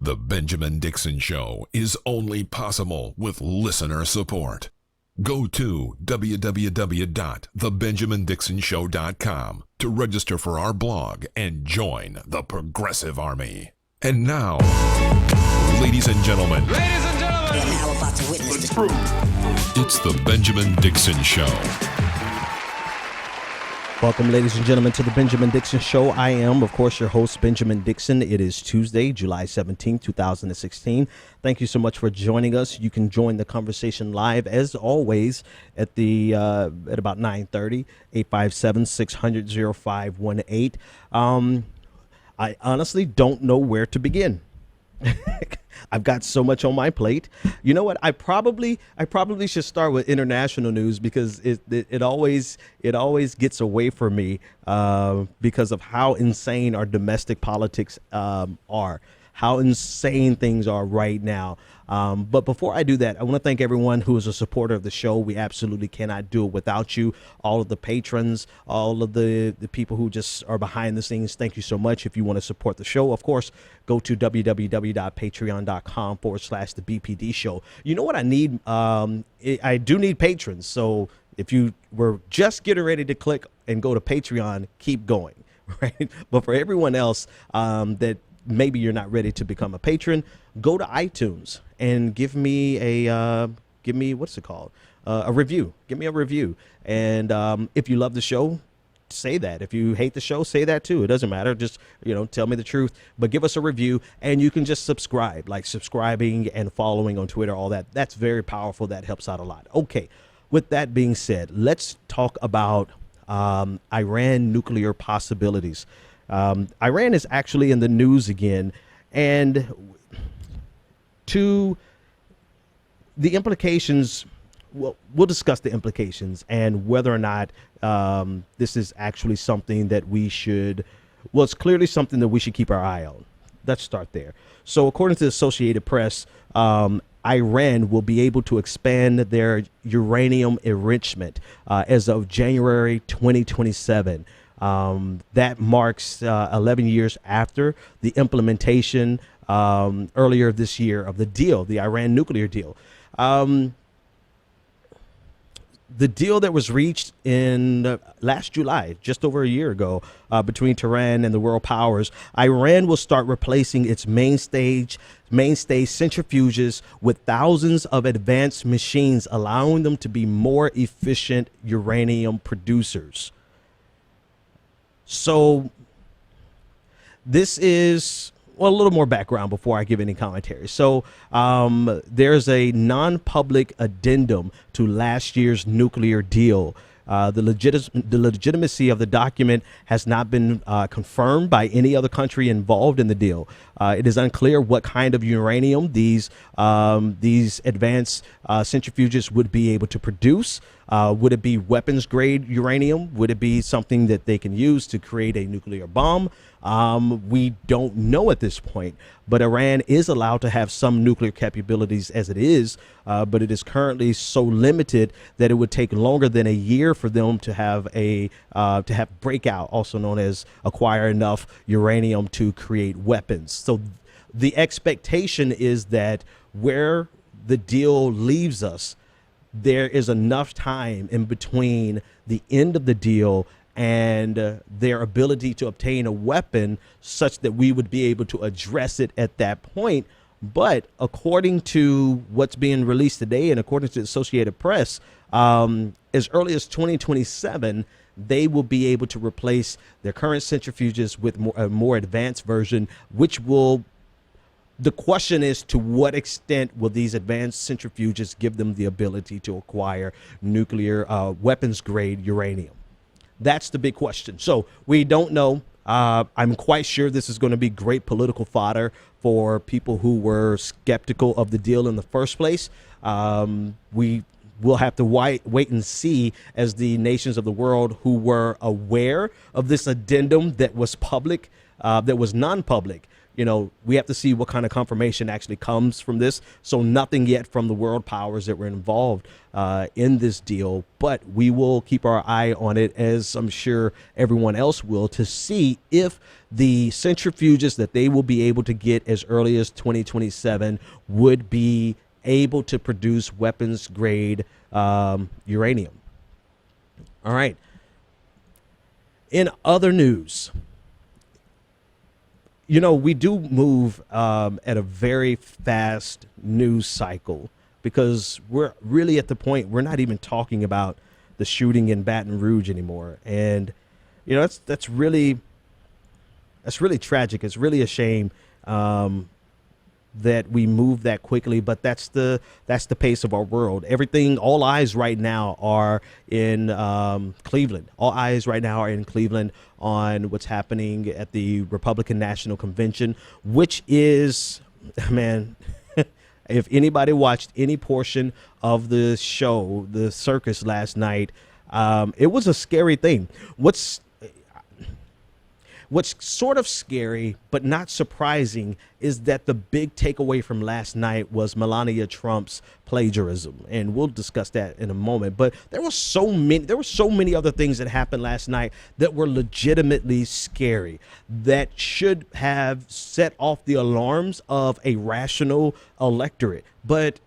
The Benjamin Dixon Show is only possible with listener support. Go to www.thebenjamindixonshow.com to register for our blog and join the Progressive Army. And now, ladies and gentlemen, You're now about to witness the truth. It's the Benjamin Dixon Show. Welcome, ladies and gentlemen, to the Benjamin Dixon Show. I am, of course, your host, Benjamin Dixon. It is Tuesday, July 17, 2016. Thank you so much for joining us. You can join the conversation live, as always, at about 9:30, 857-600-0518. I honestly don't know where to begin. I've got so much on my plate. You know what? I probably should start with international news because it always gets away from me because of how insane our domestic politics are, how insane things are right now. But before I do that, I want to thank everyone who is a supporter of the show. We absolutely cannot do it without you. All of the patrons, all of the people who just are behind the scenes. Thank you so much. If you want to support the show, of course, go to www.patreon.com/the BPD show. You know what I need? I do need patrons. So if you were just getting ready to click and go to Patreon, keep going, right? But for everyone else that maybe you're not ready to become a patron, go to iTunes and give me a what's it called? A review. Give me a review. And if you love the show, say that. If you hate the show, say that too. It doesn't matter. Just, tell me the truth, but give us a review, and you can just subscribe, like subscribing and following on Twitter, all that. That's very powerful. That helps out a lot. Okay. With that being said, let's talk about Iran nuclear possibilities. Iran is actually in the news again, and to the implications, we'll discuss the implications and whether or not this is actually something that we should, it's clearly something that we should keep our eye on. Let's start there. So according to the Associated Press, Iran will be able to expand their uranium enrichment as of January 2027. That marks 11 years after the implementation earlier this year of the deal, the Iran nuclear deal. The deal that was reached in last July, just over a year ago, between Tehran and the world powers, Iran will start replacing its mainstay centrifuges with thousands of advanced machines, allowing them to be more efficient uranium producers. So this is, a little more background before I give any commentary. So there's a non-public addendum to last year's nuclear deal. The legitimacy of the document has not been confirmed by any other country involved in the deal. It is unclear what kind of uranium these advanced centrifuges would be able to produce. Would it be weapons grade uranium? Would it be something that they can use to create a nuclear bomb? We don't know at this point, but Iran is allowed to have some nuclear capabilities as it is, but it is currently so limited that it would take longer than a year for them to have breakout, also known as acquire enough uranium to create weapons. So the expectation is that where the deal leaves us, there is enough time in between the end of the deal and their ability to obtain a weapon such that we would be able to address it at that point. But according to what's being released today and according to the Associated Press, as early as 2027, they will be able to replace their current centrifuges with a more advanced version, the question is, to what extent will these advanced centrifuges give them the ability to acquire nuclear weapons grade uranium? That's the big question. So we don't know. I'm quite sure this is going to be great political fodder for people who were skeptical of the deal in the first place. We will have to wait and see as the nations of the world who were aware of this addendum that was public, that was non-public, we have to see what kind of confirmation actually comes from this. So nothing yet from the world powers that were involved in this deal, but we will keep our eye on it, as I'm sure everyone else will, to see if the centrifuges that they will be able to get as early as 2027 would be able to produce weapons grade uranium. All right. In other news, we do move at a very fast news cycle, because we're really at the point we're not even talking about the shooting in Baton Rouge anymore. And, that's really tragic. It's really a shame that we move that quickly, but that's the pace of our world. All eyes right now are in Cleveland. All eyes right now are in Cleveland on what's happening at the Republican National Convention, which is, man, if anybody watched any portion of the show, the circus last night, it was a scary thing. What's sort of scary but not surprising is that the big takeaway from last night was Melania Trump's plagiarism, and we'll discuss that in a moment. But there were so many other things that happened last night that were legitimately scary, that should have set off the alarms of a rational electorate. But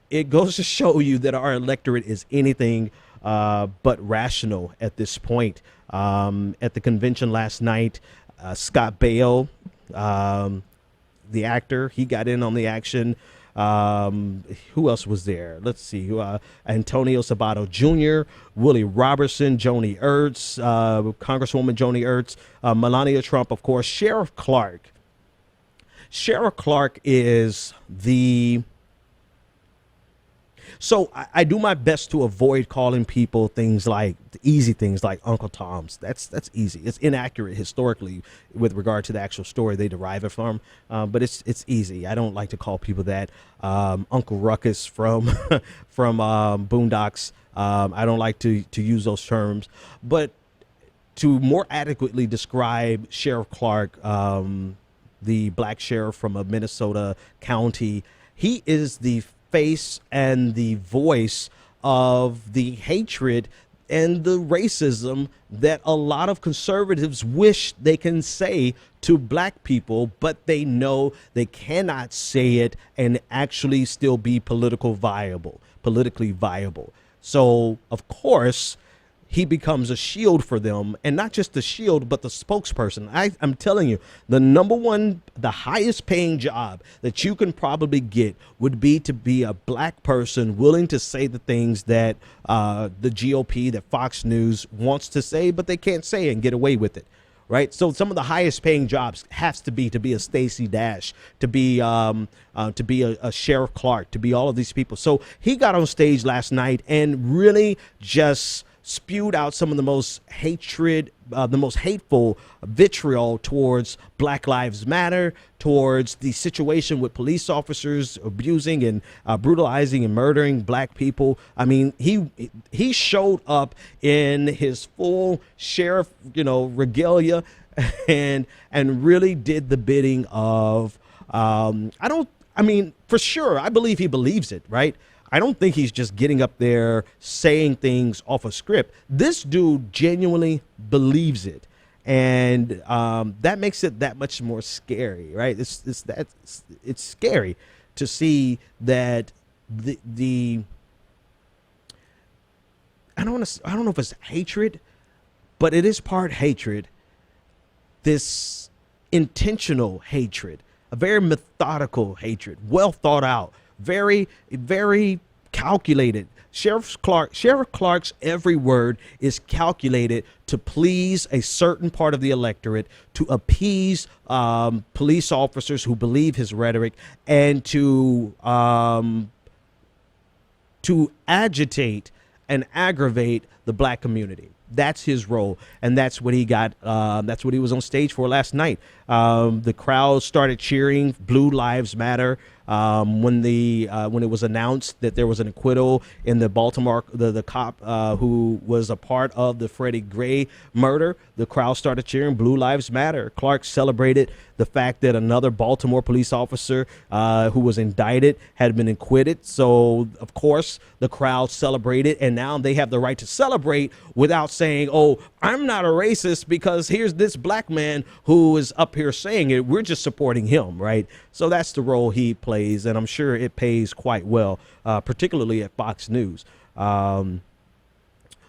it goes to show you that our electorate is anything but rational at this point. At the convention last night, Scott Baio, the actor, he got in on the action. Who else was there? Let's see. Antonio Sabato Jr., Willie Robertson, Joni Ertz, Congresswoman Joni Ertz, Melania Trump, of course, Sheriff Clark. Sheriff Clark is the... So I do my best to avoid calling people easy things like Uncle Tom's. That's easy. It's inaccurate historically with regard to the actual story they derive it from. But it's easy. I don't like to call people that. Uncle Ruckus from Boondocks. I don't like to use those terms. But to more adequately describe Sheriff Clark, the black sheriff from a Minnesota county, he is the face and the voice of the hatred and the racism that a lot of conservatives wish they can say to black people, but they know they cannot say it and actually still be politically viable. So, of course, he becomes a shield for them, and not just the shield, but the spokesperson. I'm telling you, the highest paying job that you can probably get would be to be a black person willing to say the things that the GOP, that Fox News wants to say, but they can't say and get away with it. Right. So some of the highest paying jobs has to be a Stacey Dash, to be a Sheriff Clark, to be all of these people. So he got on stage last night and really just spewed out some of the most hateful vitriol towards Black Lives Matter, towards the situation with police officers abusing and brutalizing and murdering black people. I mean, he showed up in his full sheriff, regalia, and really did the bidding of for sure, I believe he believes it, right? I don't think he's just getting up there saying things off a script. This dude genuinely believes it. And that makes it that much more scary, right? It's scary to see that the I don't know if it's hatred, but it is part hatred. This intentional hatred, a very methodical hatred, well thought out, very, very calculated. Sheriff Clark's every word is calculated to please a certain part of the electorate, to appease police officers who believe his rhetoric, and to agitate and aggravate the black community. That's his role, and that's what he got. That's what he was on stage for last night. The crowd started cheering "Blue Lives Matter" when it was announced that there was an acquittal in the Baltimore the cop who was a part of the Freddie Gray murder. The crowd started cheering "Blue Lives Matter." Clark celebrated the fact that another Baltimore police officer who was indicted had been acquitted. So, of course, the crowd celebrated, and now they have the right to celebrate without saying, oh, I'm not a racist because here's this black man who is up here saying it. We're just supporting him, right? So that's the role he plays, and I'm sure it pays quite well, particularly at Fox News.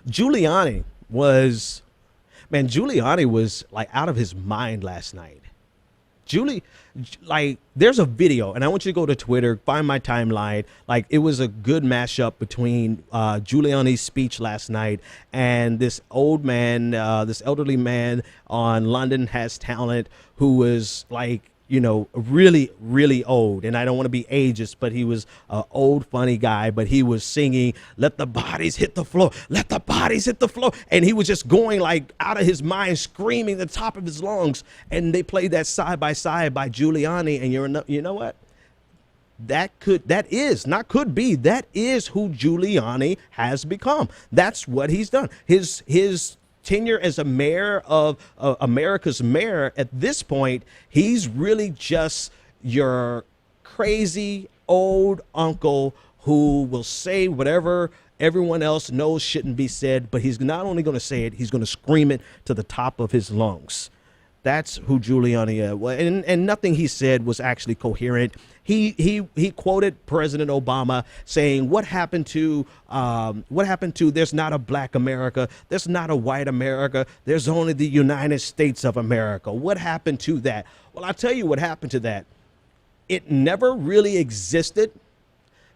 Giuliani was like out of his mind last night. There's a video, and I want you to go to Twitter, find my timeline. Like, it was a good mashup between Giuliani's speech last night and this elderly man on London Has Talent, who was like, really, really old. And I don't want to be ageist, but he was an old, funny guy, but he was singing, let the bodies hit the floor, let the bodies hit the floor. And he was just going like out of his mind, screaming at the top of his lungs. And they played that side by side by Giuliani. And you know what? That is who Giuliani has become. That's what he's done. His tenure as a mayor of America's mayor, at this point, he's really just your crazy old uncle who will say whatever everyone else knows shouldn't be said, but he's not only going to say it, he's going to scream it to the top of his lungs. That's who Giuliani is. And nothing he said was actually coherent. He quoted President Obama saying, what happened to there's not a black America, there's not a white America, there's only the United States of America. What happened to that? Well, I'll tell you what happened to that. It never really existed.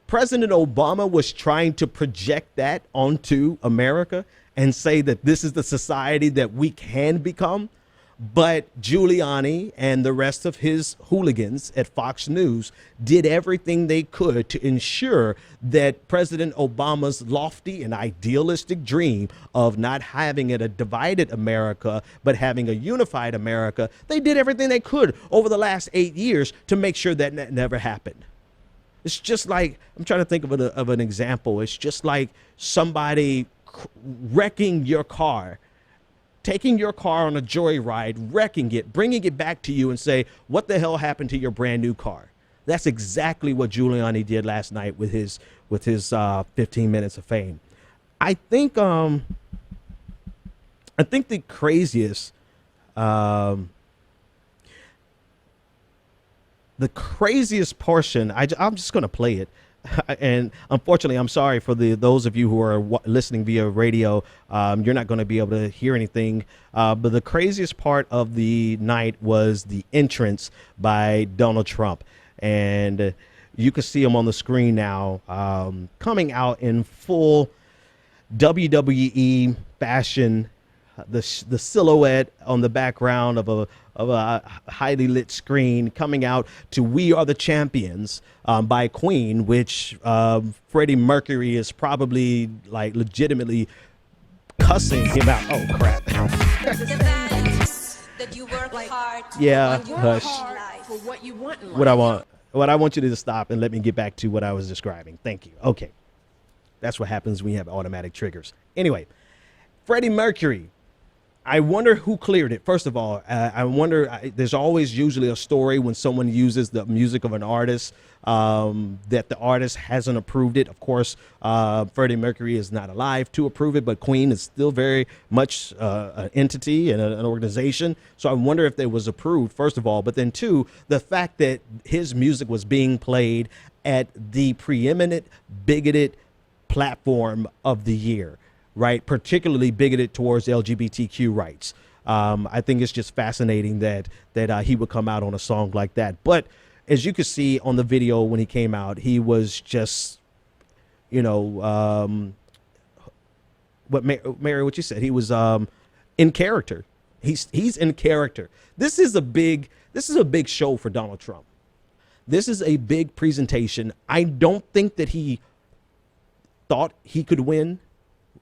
President Obama was trying to project that onto America and say that this is the society that we can become. But Giuliani and the rest of his hooligans at Fox News did everything they could to ensure that President Obama's lofty and idealistic dream of not having a divided America, but having a unified America, they did everything they could over the last 8 years to make sure that never happened. It's just like, I'm trying to think of an example. It's just like somebody wrecking your car, taking your car on a joyride, wrecking it, bringing it back to you and say, what the hell happened to your brand new car? That's exactly what Giuliani did last night with his 15 minutes of fame. I think the craziest portion, I'm just going to play it. And unfortunately, I'm sorry for those of you who are listening via radio. You're not going to be able to hear anything. But the craziest part of the night was the entrance by Donald Trump. And you can see him on the screen now, coming out in full WWE fashion. The silhouette on the background of a highly lit screen, coming out to "We Are the Champions" by Queen, which Freddie Mercury is probably like legitimately cussing him out. Oh crap! Yeah, hush. What I want you to stop and let me get back to what I was describing. Thank you. Okay, that's what happens when you have automatic triggers. Anyway, Freddie Mercury. I wonder who cleared it. First of all, I wonder, there's always usually a story when someone uses the music of an artist that the artist hasn't approved it. Of course, Freddie Mercury is not alive to approve it, but Queen is still very much an entity and an organization. So I wonder if it was approved, first of all. But then two, the fact that his music was being played at the preeminent bigoted platform of the year. Right, particularly bigoted towards LGBTQ rights. I think it's just fascinating that he would come out on a song like that. But as you could see on the video when he came out, he was just, Mary, what you said, he was in character. He's in character. This is a big show for Donald Trump. This is a big presentation. I don't think that he thought he could win.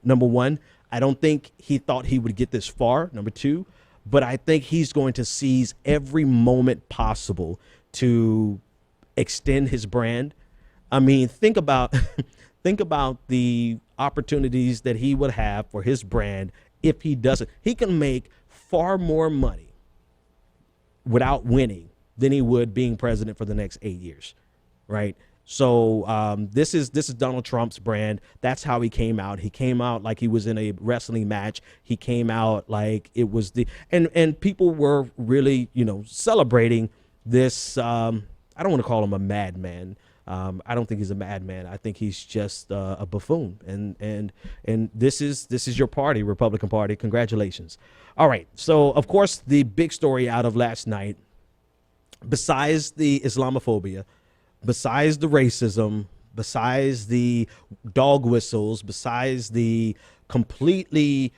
Number one, I don't think he thought he would get this far. Number two, but I think he's going to seize every moment possible to extend his brand. I mean, think about the opportunities that he would have for his brand if he doesn't. He can make far more money without winning than he would being president for the next 8 years, right? So this is Donald Trump's brand. That's how he came out. He came out like he was in a wrestling match. He came out like it was and people were really, celebrating this. I don't want to call him a madman. I don't think he's a madman. I think he's just a buffoon. And this is your party, Republican Party. Congratulations. All right. So, of course, the big story out of last night, besides the Islamophobia, besides the racism, besides the dog whistles, besides the the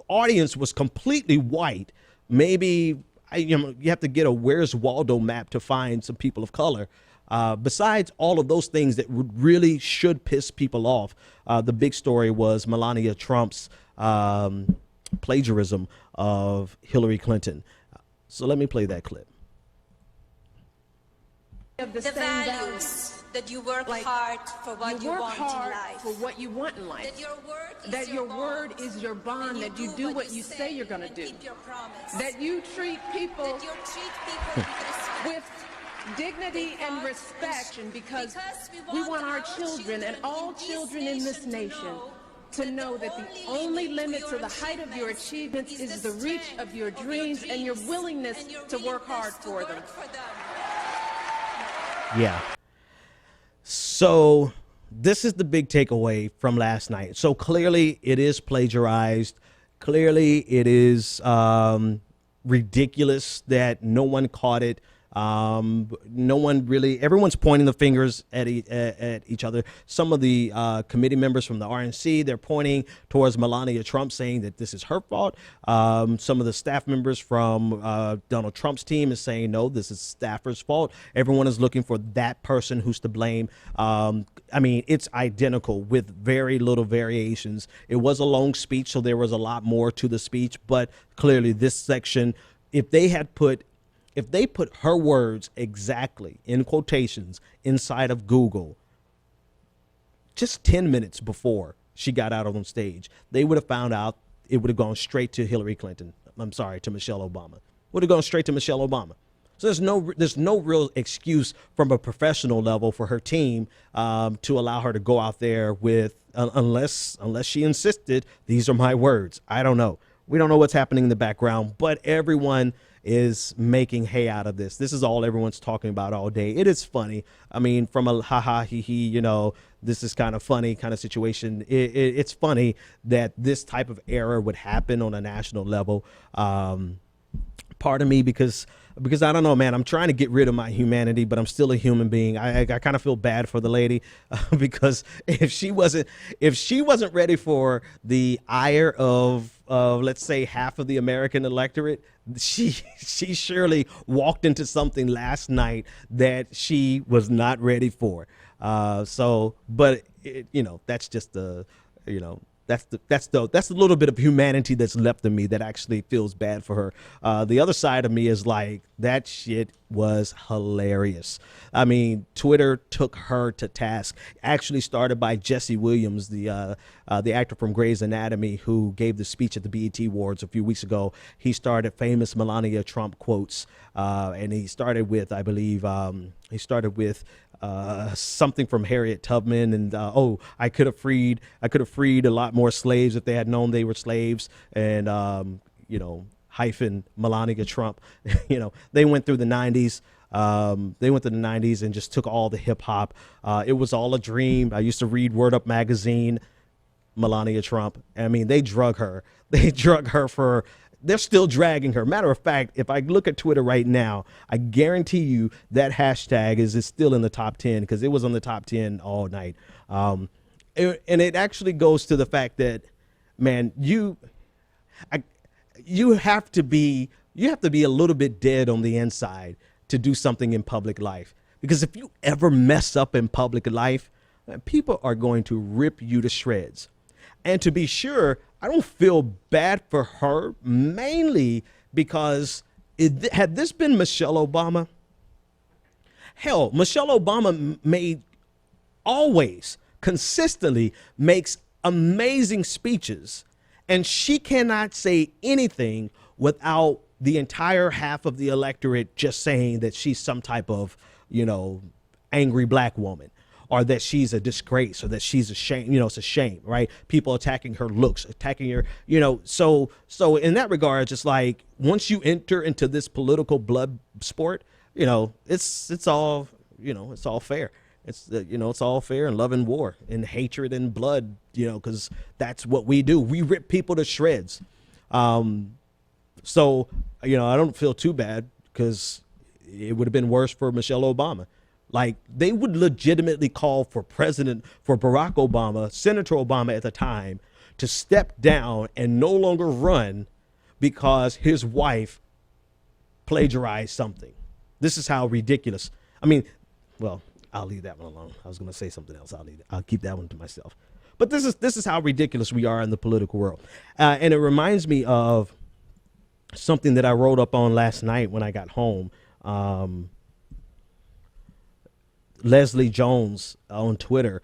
audience was completely white. Maybe you have to get a Where's Waldo map to find some people of color. Besides all of those things that really should piss people off, the big story was Melania Trump's plagiarism of Hillary Clinton. So let me play that clip. The values that you work hard for what you want in life. For what you want in life. That your word is your bond. That you do what you say you're going to do. Keep your promise. That you treat people with dignity and respect, because we want our children and all children in this nation to know that the only limit to the height of your achievements is the reach of your dreams and your willingness to work hard for them. Yeah. So this is the big takeaway from last night. So clearly it is plagiarized. Clearly it is ridiculous that no one caught it. No one really, everyone's pointing the fingers at each other. Some of the committee members from the RNC, they're pointing towards Melania Trump, saying that this is her fault. Some of the staff members from Donald Trump's team is saying, no, this is staffer's fault. Everyone is looking for that person who's to blame. It's identical with very little variations. It was a long speech, so there was a lot more to the speech, but clearly this section, if they put her words exactly in quotations inside of Google just 10 minutes before she got out on stage, they would have found out it would have gone straight to Hillary Clinton. To Michelle Obama. Would have gone straight to Michelle Obama. So there's no real excuse from a professional level for her team to allow her to go out there with, unless she insisted, these are my words. I don't know. We don't know what's happening in the background, but everyone is making hay out of this. This is all everyone's talking about all day. It is funny. From a ha-ha, he-he, this is kind of funny kind of situation. It's funny that this type of error would happen on a national level. Part of me, because I don't know, man, I'm trying to get rid of my humanity, but I'm still a human being. I kind of feel bad for the lady because if she wasn't ready for the ire of let's say half of the American electorate, she surely walked into something last night that she was not ready for. That's just that's the little bit of humanity that's left in me that actually feels bad for her. The other side of me is like, that shit was hilarious. Twitter took her to task. Actually started by Jesse Williams, the actor from Grey's Anatomy, who gave the speech at the BET Awards a few weeks ago. He started famous Melania Trump quotes, and he started with, I believe, something from Harriet Tubman, and I could have freed a lot more slaves if they had known they were slaves, and hyphen Melania Trump. They went through the 90s. And just took all the hip hop. It was all a dream. I used to read Word Up magazine. Melania Trump. They drug her. They're still dragging her. Matter of fact, if I look at Twitter right now, I guarantee you that hashtag is still in the top 10, because it was on the top 10 all night. And it actually goes to the fact that, man, you have to be a little bit dead on the inside to do something in public life. Because if you ever mess up in public life, people are going to rip you to shreds. And to be sure, I don't feel bad for her, mainly because had this been Michelle Obama, hell, Michelle Obama always consistently makes amazing speeches, and she cannot say anything without the entire half of the electorate just saying that she's some type of, angry black woman, or that she's a disgrace, or that she's a shame. It's a shame, right? People attacking her looks, attacking her, so in that regard, it's like, once you enter into this political blood sport, it's all, it's all fair. It's all fair and love and war and hatred and blood, because that's what we do. We rip people to shreds. So, I don't feel too bad, because it would have been worse for Michelle Obama. Like, they would legitimately call for Barack Obama, Senator Obama at the time, to step down and no longer run because his wife plagiarized something. This is how ridiculous. I mean, well, I'll leave that one alone. I was going to say something else. I'll keep that one to myself. But this is how ridiculous we are in the political world. And it reminds me of something that I wrote up on last night when I got home. Leslie Jones on Twitter.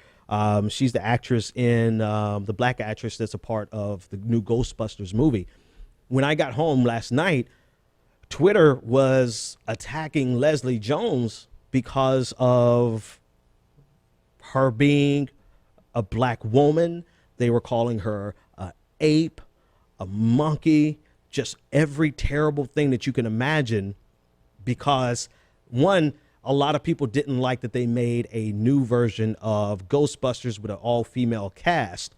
She's the actress in the black actress that's a part of the new Ghostbusters movie. When I got home last night, Twitter was attacking Leslie Jones because of her being a black woman. They were calling her an ape, a monkey, just every terrible thing that you can imagine, because one, a lot of people didn't like that they made a new version of Ghostbusters with an all-female cast.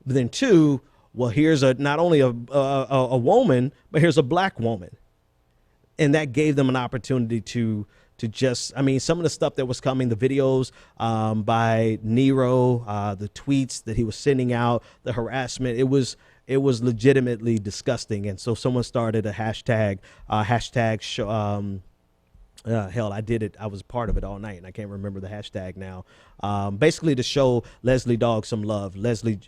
But then two, well, here's not only a woman, but here's a black woman. And that gave them an opportunity to just, some of the stuff that was coming, the videos by Nero, the tweets that he was sending out, the harassment, it was legitimately disgusting. And so someone started a hashtag hell, I did it. I was part of it all night, and I can't remember the hashtag now. Basically to show Leslie Dog some love. Leslie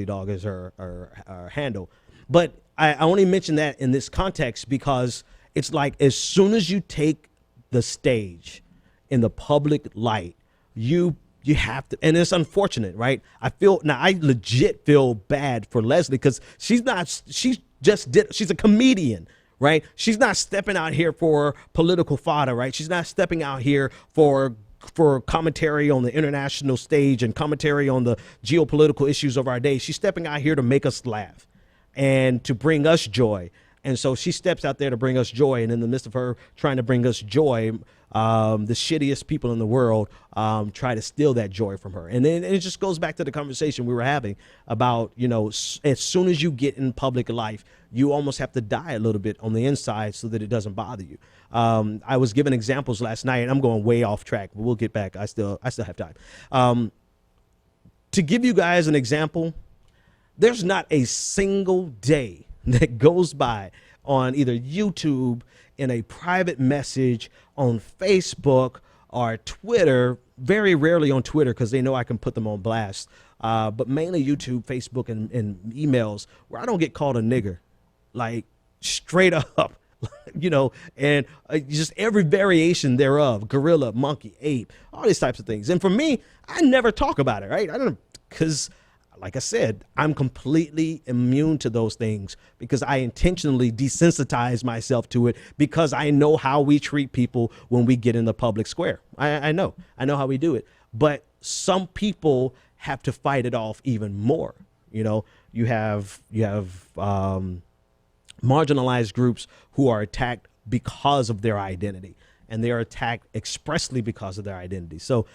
Dog is her handle. But I only mention that in this context because it's like, as soon as you take the stage in the public light, you have to, and it's unfortunate, right? I legit feel bad for Leslie, because she's a comedian, right? She's not stepping out here for political fodder, right? She's not stepping out here for commentary on the international stage and commentary on the geopolitical issues of our day. She's stepping out here to make us laugh and to bring us joy. And so she steps out there to bring us joy. And in the midst of her trying to bring us joy, the shittiest people in the world try to steal that joy from her. And then it just goes back to the conversation we were having about, as soon as you get in public life, you almost have to die a little bit on the inside so that it doesn't bother you. I was giving examples last night, and I'm going way off track, but we'll get back. I still have time. To give you guys an example, there's not a single day that goes by on either YouTube, in a private message, on Facebook or Twitter, very rarely on Twitter because they know I can put them on blast, but mainly YouTube, Facebook, and emails, where I don't get called a nigger, like straight up, and just every variation thereof, gorilla, monkey, ape, all these types of things. And for me, I never talk about it, right? I don't, because like I said, I'm completely immune to those things because I intentionally desensitize myself to it, because I know how we treat people when we get in the public square. I know how we do it, but some people have to fight it off even more. You have marginalized groups who are attacked because of their identity, and they are attacked expressly because of their identity. So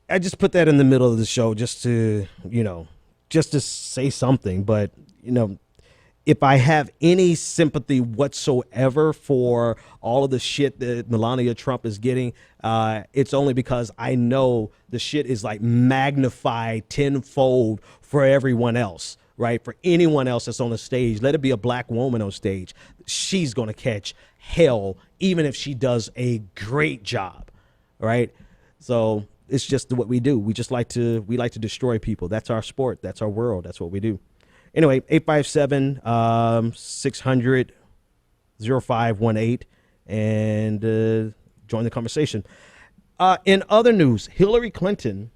I just put that in the middle of the show just to say something. But, if I have any sympathy whatsoever for all of the shit that Melania Trump is getting, it's only because I know the shit is like magnified tenfold for everyone else, right? For anyone else that's on the stage, let it be a black woman on stage, she's going to catch hell, even if she does a great job, right? So it's just what we do. We like to destroy people. That's our sport. That's our world. That's what we do. Anyway, 857-600-0518 and join the conversation. In other news, Hillary Clinton,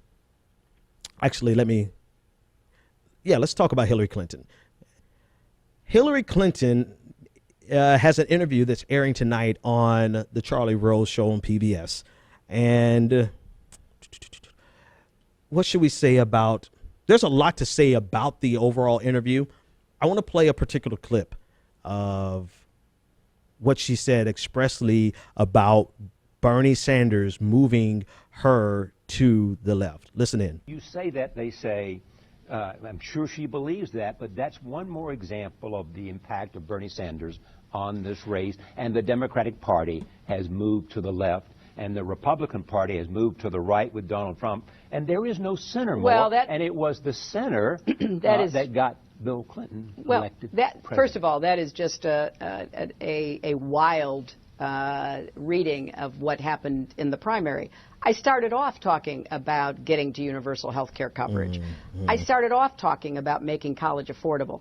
actually, let's talk about Hillary Clinton. Hillary Clinton has an interview that's airing tonight on the Charlie Rose Show on PBS. And what should we say about, there's a lot to say about the overall interview. I want to play a particular clip of what she said expressly about Bernie Sanders moving her to the left. Listen in. You say that, they say, I'm sure she believes that, but that's one more example of the impact of Bernie Sanders on this race. And the Democratic Party has moved to the left, and the Republican Party has moved to the right with Donald Trump. And there is no center more, and it was the center that got Bill Clinton elected president. First of all, that is just a wild reading of what happened in the primary. I started off talking about getting to universal health care coverage. I started off talking about making college affordable.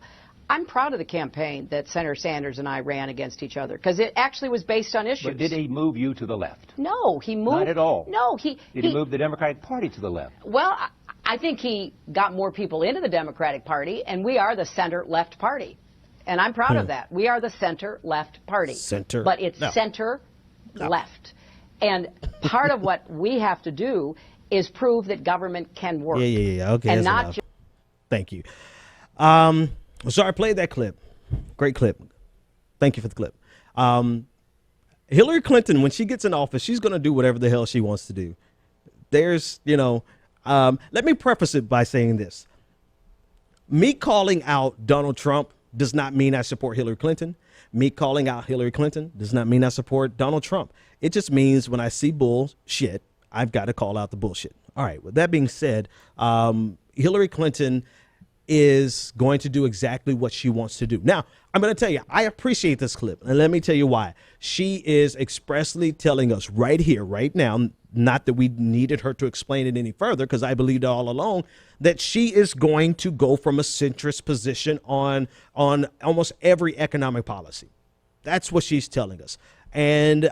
I'm proud of the campaign that Senator Sanders and I ran against each other, because it actually was based on issues. But did he move you to the left? No, he moved... Not at all. No, Did he move the Democratic Party to the left? Well, I think he got more people into the Democratic Party, and we are the center-left party. And I'm proud of that. We are the center-left party. Center. But it's center-left. And part of what we have to do is prove that government can work. Yeah. Okay. And not Thank you. So I played that clip. Great clip. Thank you for the clip. Hillary Clinton, when she gets in office, she's going to do whatever the hell she wants to do. There's, let me preface it by saying this. Me calling out Donald Trump does not mean I support Hillary Clinton. Me calling out Hillary Clinton does not mean I support Donald Trump. It just means when I see bullshit, I've got to call out the bullshit. All right. With that being said, Hillary Clinton is going to do exactly what she wants to do. Now, I'm going to tell you, I appreciate this clip. And let me tell you why. She is expressly telling us right here, right now, not that we needed her to explain it any further, because I believed all along that she is going to go from a centrist position on almost every economic policy. That's what she's telling us. And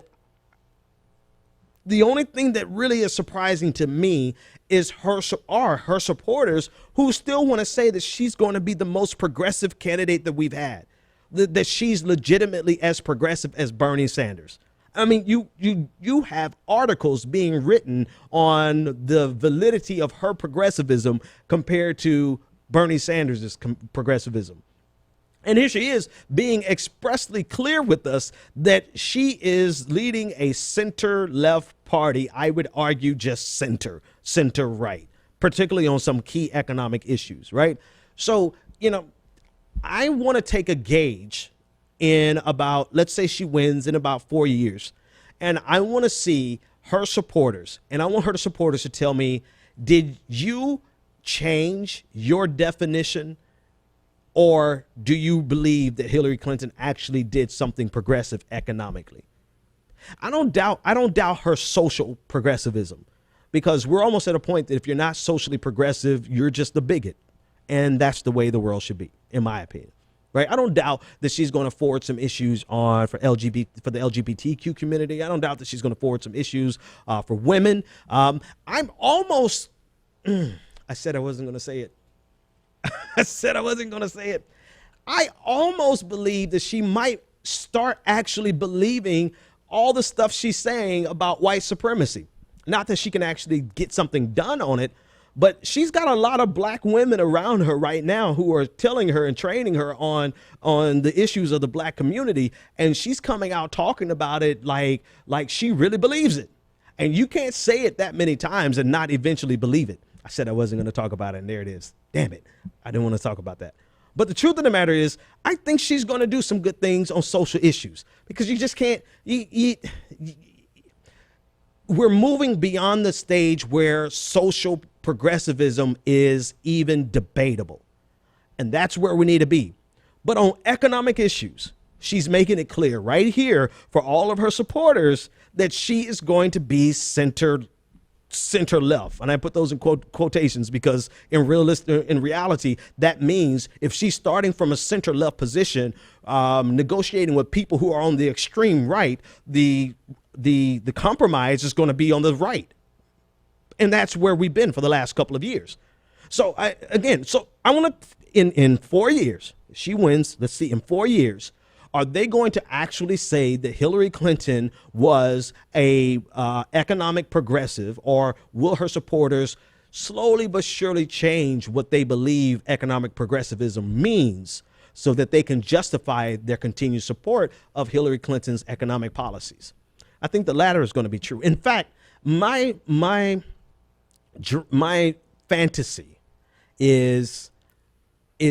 the only thing that really is surprising to me is her supporters who still want to say that she's going to be the most progressive candidate that we've had, that she's legitimately as progressive as Bernie Sanders. I mean, you have articles being written on the validity of her progressivism compared to Bernie Sanders' progressivism. And here she is being expressly clear with us that she is leading a center-left party. I would argue just center-right, particularly on some key economic issues, right? So, I want to take a gauge in about, let's say she wins in about 4 years. And I want to see her supporters, and I want her supporters to tell me, did you change your definition, or do you believe that Hillary Clinton actually did something progressive economically? I don't doubt her social progressivism, because we're almost at a point that if you're not socially progressive, you're just a bigot. And that's the way the world should be, in my opinion. Right? I don't doubt that she's going to forward some issues for the LGBTQ community. I don't doubt that she's going to forward some issues for women. I'm almost, I said I wasn't going to say it. I almost believe that she might start actually believing all the stuff she's saying about white supremacy. Not that she can actually get something done on it, but she's got a lot of black women around her right now who are telling her and training her on the issues of the black community. And she's coming out talking about it like she really believes it. And you can't say it that many times and not eventually believe it. I said I wasn't going to talk about it, and there it is. Damn it. I didn't want to talk about that. But the truth of the matter is, I think she's going to do some good things on social issues, because you just can't. We're moving beyond the stage where social progressivism is even debatable. And that's where we need to be. But on economic issues, she's making it clear right here for all of her supporters that she is going to be center left. And I put those in quotations because in reality, that means if she's starting from a center left position, negotiating with people who are on the extreme right, the compromise is going to be on the right. And that's where we've been for the last couple of years. So I want to, in 4 years, she wins. Let's see, in 4 years, Are they going to actually say that Hillary Clinton was a economic progressive, or will her supporters slowly but surely change what they believe economic progressivism means so that they can justify their continued support of Hillary Clinton's economic policies? I think the latter is going to be true. In fact, my fantasy is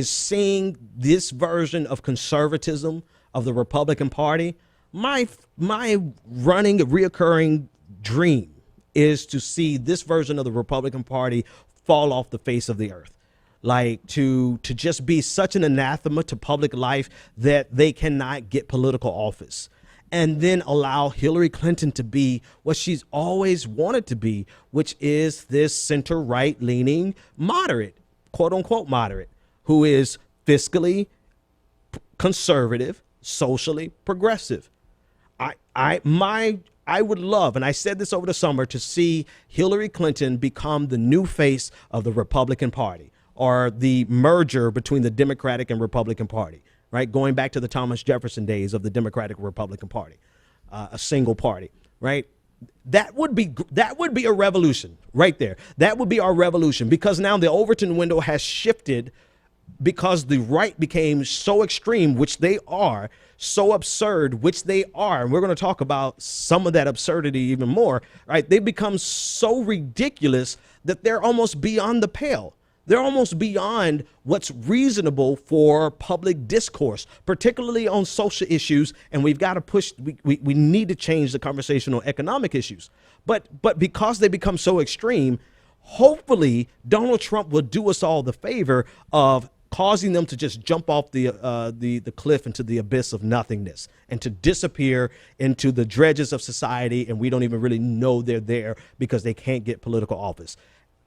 seeing this version of conservatism of the Republican Party. My running, reoccurring dream is to see this version of the Republican Party fall off the face of the earth. Like to just be such an anathema to public life that they cannot get political office, and then allow Hillary Clinton to be what she's always wanted to be, which is this center right leaning moderate, quote unquote moderate, who is fiscally conservative, socially progressive. I would love, and I said this over the summer, to see Hillary Clinton become the new face of the Republican Party, or the merger between the Democratic and Republican Party, right? Going back to the Thomas Jefferson days of the Democratic Republican Party, a single party, right? That would be a revolution right there. That would be our revolution, because now the Overton window has shifted, because the right became so extreme, which they are, so absurd, which they are. And we're going to talk about some of that absurdity even more, right? They become so ridiculous that they're almost beyond the pale. They're almost beyond what's reasonable for public discourse, particularly on social issues. And we've got to push, we need to change the conversation on economic issues. But because they become so extreme, hopefully Donald Trump will do us all the favor of causing them to just jump off the cliff into the abyss of nothingness and to disappear into the dredges of society. And we don't even really know they're there because they can't get political office.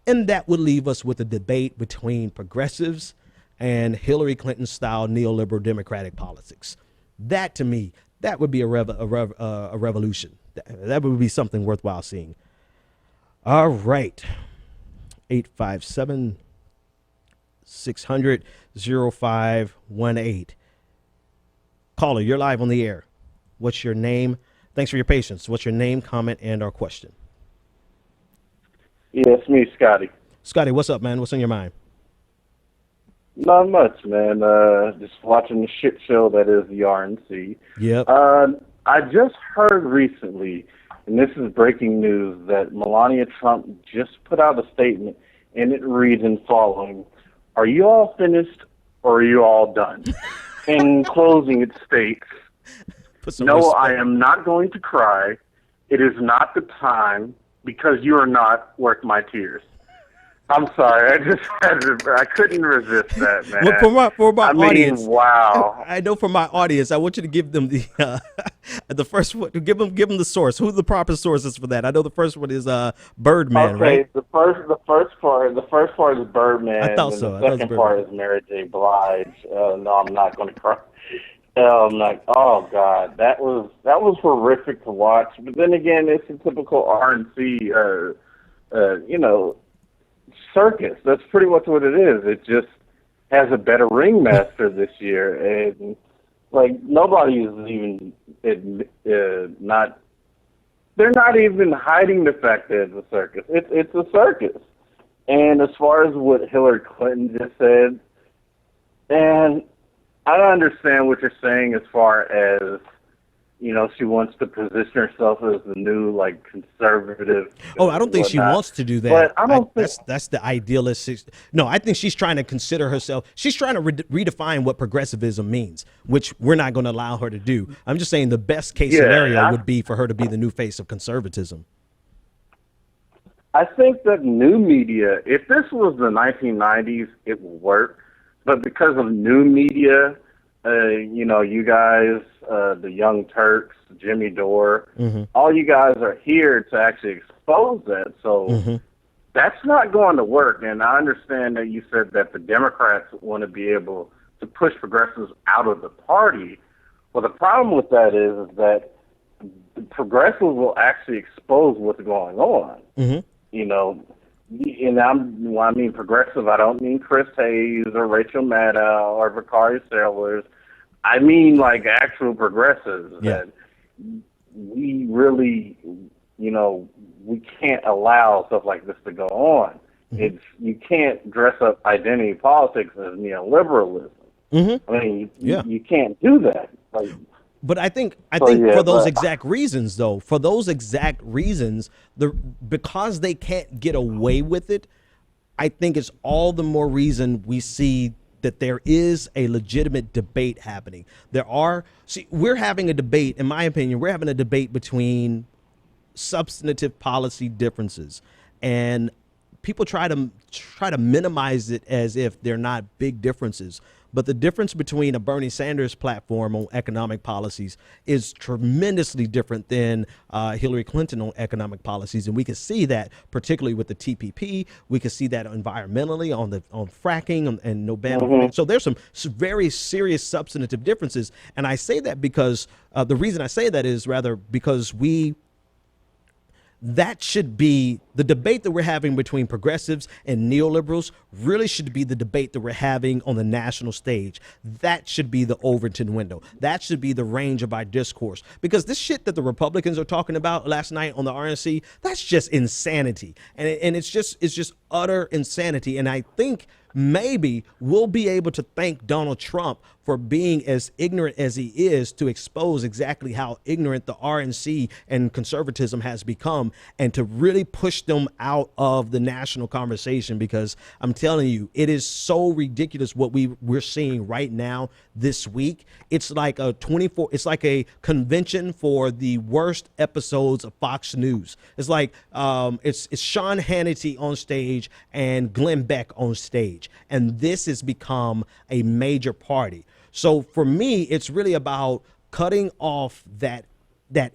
And that would leave us with a debate between progressives and Hillary Clinton style neoliberal democratic politics. That, to me, that would be a revolution. That would be something worthwhile seeing. All right. 857-600-0518. Caller, you're live on the air. What's your name? Thanks for your patience. What's your name, comment, and our question? Yeah, it's me, Scotty. Scotty, what's up, man? What's on your mind? Not much, man. Just watching the shit show that is the RNC. Yep. I just heard recently, and this is breaking news, that Melania Trump just put out a statement, and it reads in following: "Are you all finished, or are you all done?" In closing, it states, "No, respect. I am not going to cry. It is not the time, because you are not worth my tears." I'm sorry, I couldn't resist that, man. Well, for my audience, wow. I know for my audience, I want you to give them the first one. Give them the source. Who the proper source is for that? I know the first one is Birdman, right? Okay, the first part is Birdman. I thought and so. The second part is Mary J. Blige. No, I'm not going to cry. I'm like, oh God, that was horrific to watch. But then again, it's a typical RNC, circus. That's pretty much what it is. It just has a better ringmaster this year, and like nobody is even they're not even hiding the fact that it's a circus. It's a circus. And as far as what Hillary Clinton just said, and I don't understand what you're saying as far as, she wants to position herself as the new, conservative. Oh, I don't think she wants to do that. But I don't think that's the idealistic. No, I think she's trying to consider herself. She's trying to redefine what progressivism means, which we're not going to allow her to do. I'm just saying the best case scenario would be for her to be the new face of conservatism. I think that new media, if this was the 1990s, it would work. But because of new media, you guys, the Young Turks, Jimmy Dore, all you guys are here to actually expose that. So that's not going to work. And I understand that you said that the Democrats want to be able to push progressives out of the party. Well, the problem with that is that the progressives will actually expose what's going on. And when I mean progressive, I don't mean Chris Hayes or Rachel Maddow or Vicari Sellers. I mean, like actual progressives. Yeah. That we really, we can't allow stuff like this to go on. Mm-hmm. You can't dress up identity politics as neoliberalism. Mm-hmm. I mean, you can't do that. Like, but I think yeah, for those but- exact reasons, though, because they can't get away with it, I think it's all the more reason we see that there is a legitimate debate happening. We're having a debate, in my opinion, we're having a debate between substantive policy differences, and people try to minimize it as if they're not big differences. But the difference between a Bernie Sanders platform on economic policies is tremendously different than Hillary Clinton on economic policies. And we can see that particularly with the TPP. We can see that environmentally on fracking and no ban. Mm-hmm. So there's some very serious substantive differences. And I say that because the reason I say that is rather because that should be the debate that we're having between progressives and neoliberals really should be the debate that we're having on the national stage. That should be the Overton window. That should be the range of our discourse, because this shit that the Republicans are talking about last night on the RNC, that's just insanity. And it's just utter insanity. And I think maybe we'll be able to thank Donald Trump for being as ignorant as he is to expose exactly how ignorant the RNC and conservatism has become, and to really push them out of the national conversation, because I'm telling you, it is so ridiculous what we're seeing right now this week. It's like it's like a convention for the worst episodes of Fox News. It's like it's Sean Hannity on stage and Glenn Beck on stage, and this has become a major party. So for me, it's really about cutting off that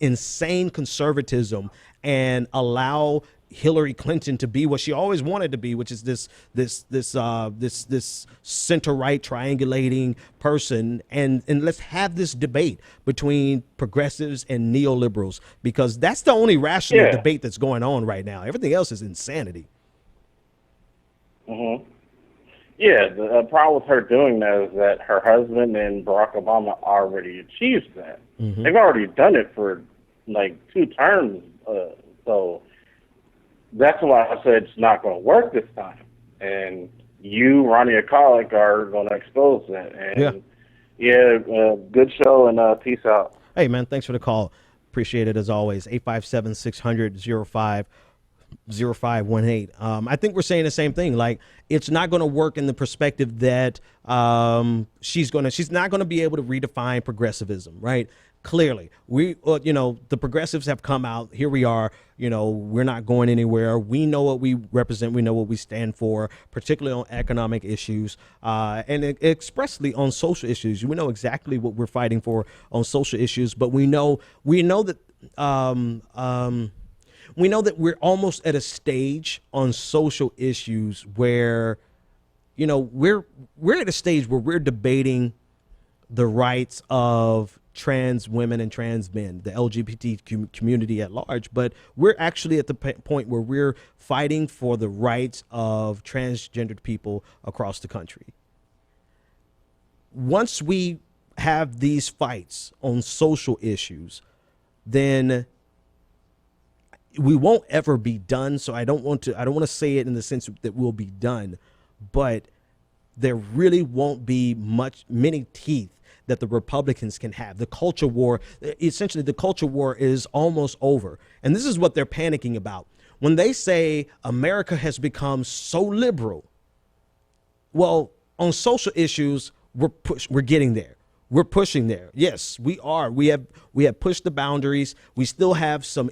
insane conservatism and allow Hillary Clinton to be what she always wanted to be, which is this center-right triangulating person, and let's have this debate between progressives and neoliberals, because that's the only rational debate that's going on right now. Everything else is insanity. Mm-hmm. Yeah, the problem with her doing that is that her husband and Barack Obama already achieved that. Mm-hmm. They've already done it for like 2 terms, so that's why I said it's not going to work this time. And you, Ronnie Akalik, are going to expose that. And good show, and peace out. Hey, man, thanks for the call. Appreciate it as always. 857-600-0518. I think we're saying the same thing. Like, it's not going to work in the perspective that she's not going to be able to redefine progressivism, right? Clearly, the progressives have come out. Here we are. We're not going anywhere. We know what we represent. We know what we stand for, particularly on economic issues, and expressly on social issues. We know exactly what we're fighting for on social issues. But we know that. We know that we're almost at a stage on social issues where, we're at a stage where we're debating the rights of trans women and trans men, the LGBT community at large, but we're actually at the point where we're fighting for the rights of transgendered people across the country. Once we have these fights on social issues, then we won't ever be done. So I don't want to say it in the sense that we'll be done, but there really won't be many teeth that the Republicans can have. The culture war, essentially the culture war is almost over. And this is what they're panicking about. When they say America has become so liberal, well, on social issues, we're getting there. We're pushing there. Yes, we are. We have pushed the boundaries. We still have some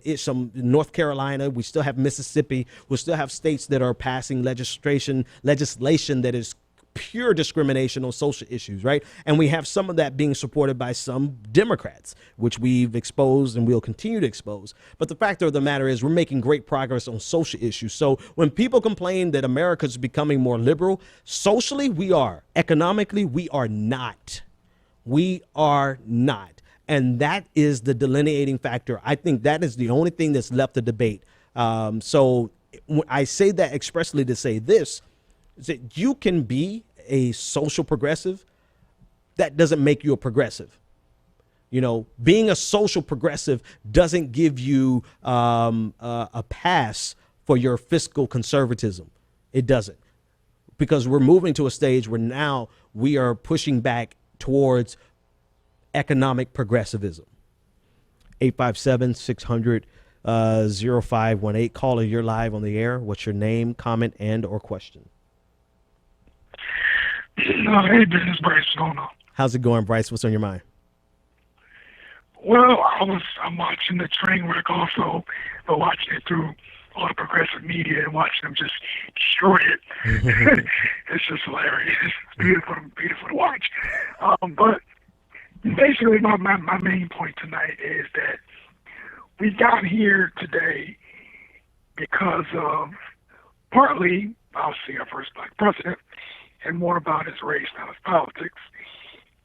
North Carolina. We still have Mississippi. We still have states that are passing legislation that is pure discrimination on social issues, right? And we have some of that being supported by some Democrats, which we've exposed and we'll continue to expose. But the fact of the matter is we're making great progress on social issues. So when people complain that America's becoming more liberal, socially we are. Economically, we are not. We are not. And that is the delineating factor. I think that is the only thing that's left to debate. So I say that expressly to say this, is that you can be a social progressive that doesn't make you a progressive. You know, being a social progressive doesn't give you a pass for your fiscal conservatism. It doesn't, because we're moving to a stage where now we are pushing back towards economic progressivism. 857-600-0518. Caller, you're live on the air. What's your name, comment, and or question? Hey, this is Bryce. What's going on? How's it going, Bryce? What's on your mind? Well, I'm watching the train wreck also, but watching it through all the progressive media and watching them just destroy it. It's just hilarious. It's beautiful to watch. But basically, my main point tonight is that we got here today because of partly, obviously, our first black president, and more about his race, not his politics.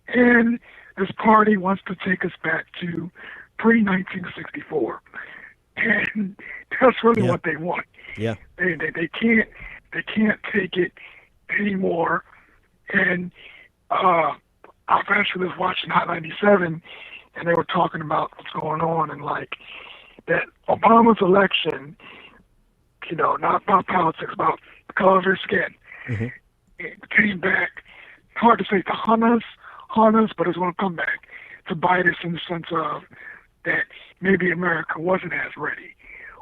And this party wants to take us back to pre-1964, and that's really what they want. Yeah, they can't take it anymore. And I actually was watching Hot 97, and they were talking about what's going on, and like that Obama's election, you know, not about politics, about the color of your skin. Mm-hmm. It came back. Hard to say to hunt us, but it's going to come back to bite us in the sense of that maybe America wasn't as ready,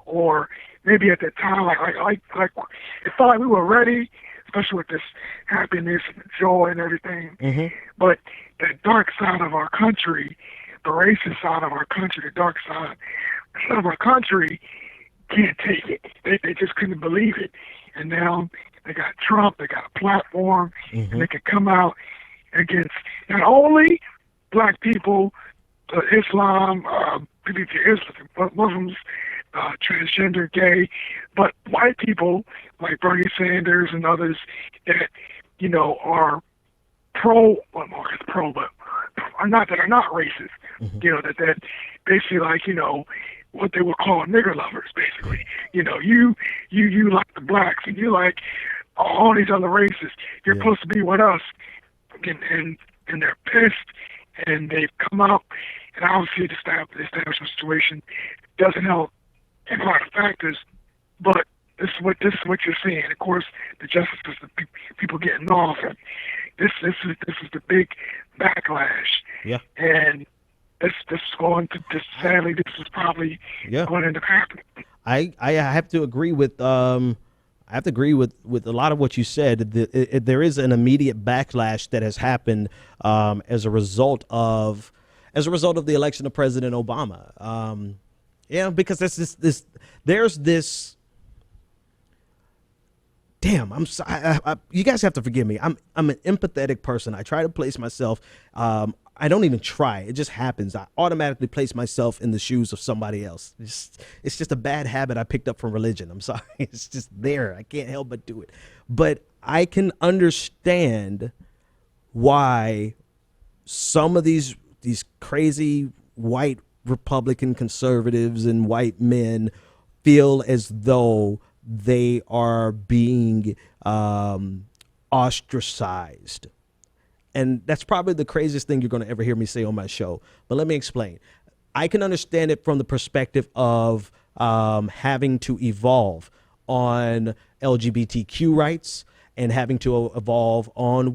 or maybe at that time, like it felt like we were ready, especially with this happiness and joy and everything. Mm-hmm. But the dark side of our country, the racist side of our country, the dark side of our country can't take it. They just couldn't believe it, and now they got Trump, they got a platform, mm-hmm. and they can come out against not only black people, Islam, Muslims, transgender, gay, but white people like Bernie Sanders and others that, you know, are but are not racist. Mm-hmm. You know, that basically like, you know, what they would call nigger lovers, basically. You know, you like the blacks and you like all these other races. You're supposed to be with us. And they're pissed, and they've come out, and obviously the establishment situation doesn't help in a lot of factors, but this is what you're seeing. Of course, the justice system, people getting off, and this is the big backlash. Yeah. And this is going to sadly, this is probably going to end up happening. I have to agree with with a lot of what you said. There is an immediate backlash that has happened as a result of the election of President Obama. Because there's this. Damn, I'm sorry. You guys have to forgive me. I'm an empathetic person. I try to place myself. I don't even try. It just happens. I automatically place myself in the shoes of somebody else. It's just a bad habit I picked up from religion. I'm sorry. It's just there. I can't help but do it. But I can understand why some of these crazy white Republican conservatives and white men feel as though they are being ostracized. And that's probably the craziest thing you're going to ever hear me say on my show. But let me explain. I can understand it from the perspective of having to evolve on LGBTQ rights and having to evolve on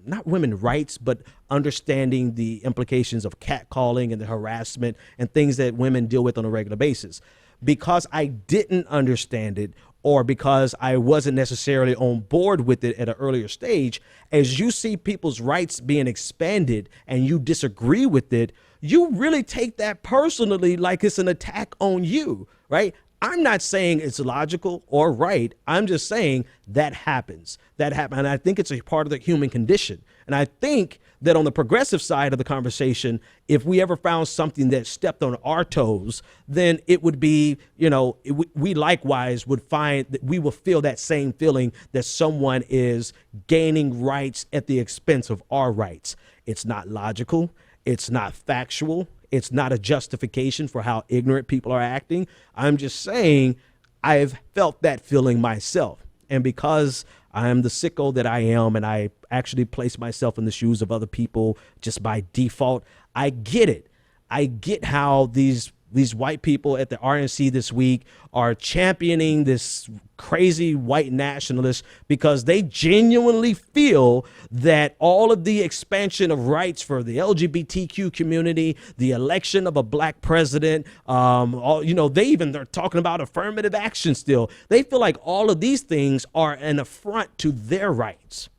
not women's rights, but understanding the implications of catcalling and the harassment and things that women deal with on a regular basis. Because I didn't understand it, or because I wasn't necessarily on board with it at an earlier stage, as you see people's rights being expanded and you disagree with it, you really take that personally, like it's an attack on you, right? I'm not saying it's logical or right. I'm just saying that happens. And I think it's a part of the human condition. And I think that on the progressive side of the conversation, if we ever found something that stepped on our toes, then it would be, we likewise would find that we will feel that same feeling that someone is gaining rights at the expense of our rights. It's not logical. It's not factual. It's not a justification for how ignorant people are acting. I'm just saying I've felt that feeling myself. And because I am the sicko that I am, and I actually place myself in the shoes of other people just by default, I get it. I get how these white people at the RNC this week are championing this crazy white nationalist because they genuinely feel that all of the expansion of rights for the LGBTQ community, the election of a black president, they even they're talking about affirmative action still. They feel like all of these things are an affront to their rights.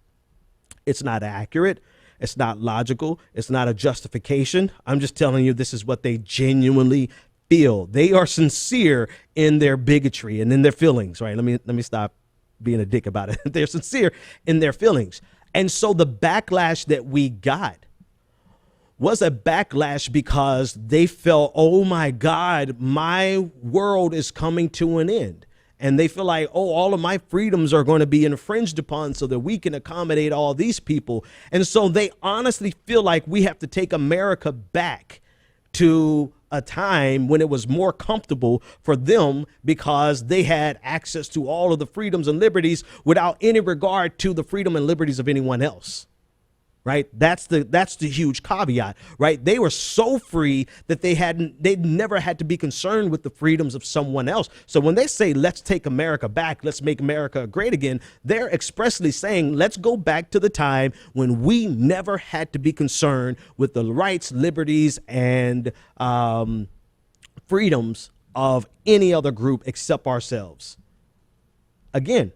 It's not accurate. It's not logical. It's not a justification. I'm just telling you, this is what they genuinely feel. They are sincere in their bigotry and in their feelings, right? Let me stop being a dick about it. They're sincere in their feelings. And so the backlash that we got was a backlash because they felt, oh my God, my world is coming to an end. And they feel like, oh, all of my freedoms are going to be infringed upon so that we can accommodate all these people. And so they honestly feel like we have to take America back to a time when it was more comfortable for them because they had access to all of the freedoms and liberties without any regard to the freedom and liberties of anyone else. Right. That's the huge caveat. Right. They were so free that they'd never had to be concerned with the freedoms of someone else. So when they say, let's take America back, let's make America great again, they're expressly saying, let's go back to the time when we never had to be concerned with the rights, liberties, and freedoms of any other group except ourselves. Again,